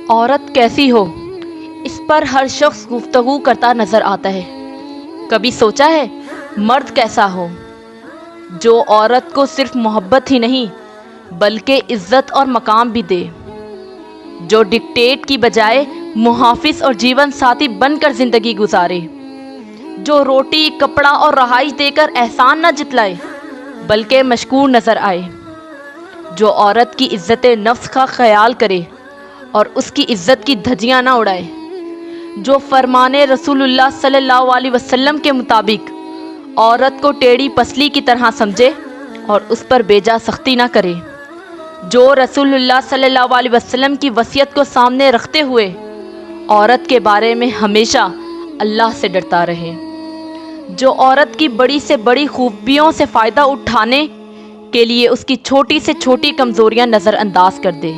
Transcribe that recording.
عورت کیسی ہو اس پر ہر شخص گفتگو کرتا نظر آتا ہے۔ کبھی سوچا ہے مرد کیسا ہو جو عورت کو صرف محبت ہی نہیں بلکہ عزت اور مقام بھی دے، جو ڈکٹیٹ کی بجائے محافظ اور جیون ساتھی بن کر زندگی گزارے، جو روٹی کپڑا اور رہائش دے کر احسان نہ جتلائے بلکہ مشکور نظر آئے، جو عورت کی عزت نفس کا خیال کرے اور اس کی عزت کی دھجیاں نہ اڑائے، جو فرمان رسول اللہ صلی اللہ علیہ وسلم کے مطابق عورت کو ٹیڑھی پسلی کی طرح سمجھے اور اس پر بیجا سختی نہ کرے، جو رسول اللہ صلی اللہ علیہ وسلم کی وصیت کو سامنے رکھتے ہوئے عورت کے بارے میں ہمیشہ اللہ سے ڈرتا رہے، جو عورت کی بڑی سے بڑی خوبیوں سے فائدہ اٹھانے کے لیے اس کی چھوٹی سے چھوٹی کمزوریاں نظر انداز کر دے۔